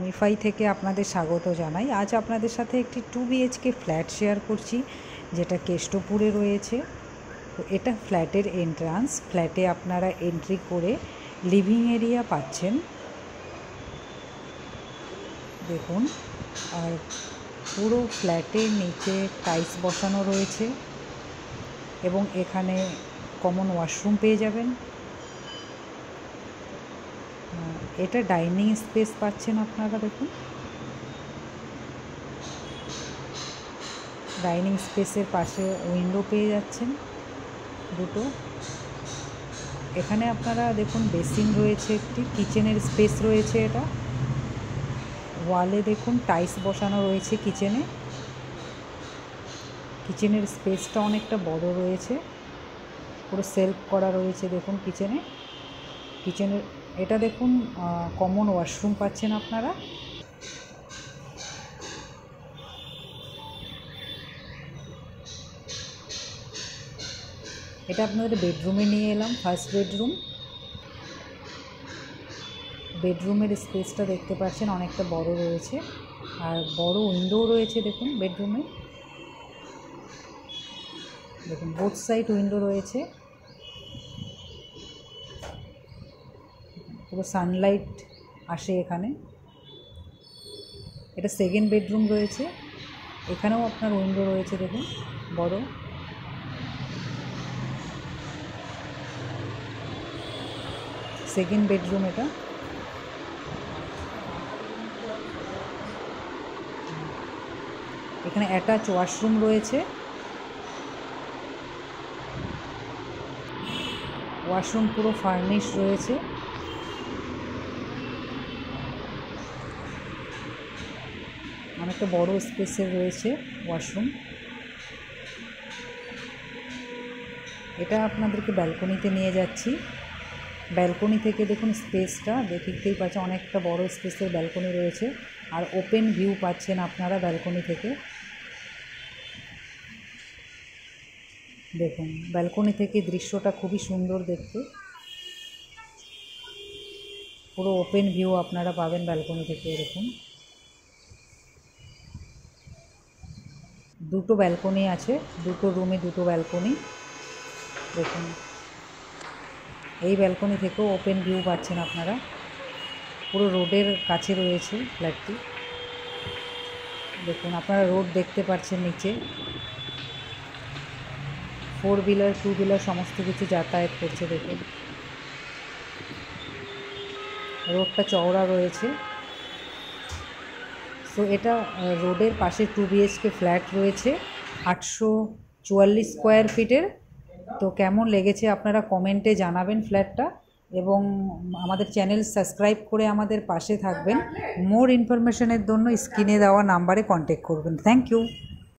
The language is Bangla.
মিফাই থেকে আপনাদের স্বাগত জানাই। আজ আপনাদের সাথে একটি 2 BHK ফ্ল্যাট শেয়ার করছি, যেটা কেষ্টপুরে রয়েছে। তো এটা ফ্ল্যাটের এন্ট্রান্স। ফ্ল্যাটে আপনারা এন্ট্রি করে লিভিং এরিয়া পাচ্ছেন, দেখুন। আর পুরো ফ্ল্যাটের নিচে টাইলস বসানো রয়েছে এবং এখানে কমন ওয়াশরুম পেয়ে যাবেন। এটা ডাইনিং স্পেস পাচ্ছেন আপনারা, দেখুন। ডাইনিং স্পেসের পাশে উইন্ডো পেয়ে যাচ্ছেন দুটো। এখানে আপনারা দেখুন বেসিন রয়েছে, একটি কিচেনের স্পেস রয়েছে। এটা ওয়ালে দেখুন টাইলস বসানো রয়েছে কিচেনে। কিচেনের স্পেসটা অনেকটা বড় রয়েছে, পুরো সেলফ করা রয়েছে দেখুন কিচেনের। এটা দেখুন কমন ওয়াশরুম পাচ্ছেন আপনারা। এটা আপনাদের বেডরুমে নিয়ে এলাম, ফার্স্ট বেডরুমের স্পেসটা দেখতে পাচ্ছেন অনেকটা বড় রয়েছে, আর বড় উইন্ডো রয়েছে দেখুন বেডরুমে। দেখুন বোথ সাইড উইন্ডো রয়েছে, পুরো সানলাইট আসে এখানে। এটা সেকেন্ড বেডরুম রয়েছে, এখানেও আপনার উইন্ডো রয়েছে দেখুন বড়। সেকেন্ড বেডরুম এটা। এখানে অ্যাটাচ ওয়াশরুম রয়েছে। ওয়াশরুম পুরো ফার্নিশ রয়েছে। অনেকটা বড় স্পেসের রয়েছে ওয়াশরুম। এটা আপনাদেরকে ব্যালকনিতে নিয়ে যাচ্ছি। ব্যালকনি থেকে দেখুন স্পেসটা দেখতেই পাচ্ছেন, অনেকটা বড় স্পেসের ব্যালকনি রয়েছে, আর ওপেন ভিউ পাচ্ছেন আপনারা ব্যালকনি থেকে। দেখুন ব্যালকনি থেকে দৃশ্যটা খুবই সুন্দর দেখতে, পুরো ওপেন ভিউ আপনারা পাবেন ব্যালকনি থেকে। দেখুন দুটো ব্যালকনি আছে, দুটো রুমে দুটো ব্যালকনি। দেখুন এই ব্যালকনি থেকেও ওপেন ভিউ পাচ্ছেন আপনারা, পুরো রোডের কাছে রয়েছে ফ্ল্যাটটি। দেখুন আপনারা রোড দেখতে পাচ্ছেন নিচে, 4 হুইলার 2 হুইলার সমস্ত কিছু যাতায়াত করছে। দেখুন রোডটা চওড়া রয়েছে। তো এটা রোডের পাশে 2 BHK ফ্ল্যাট রয়েছে, 844 স্কোয়ার ফিটের। তো কেমন লেগেছে আপনারা কমেন্টে জানাবেন ফ্ল্যাটটা, এবং আমাদের চ্যানেল সাবস্ক্রাইব করে আমাদের পাশে থাকবেন। মোর ইনফরমেশনের জন্য স্ক্রিনে দেওয়া নাম্বারে কন্ট্যাক্ট করবেন। Thank you.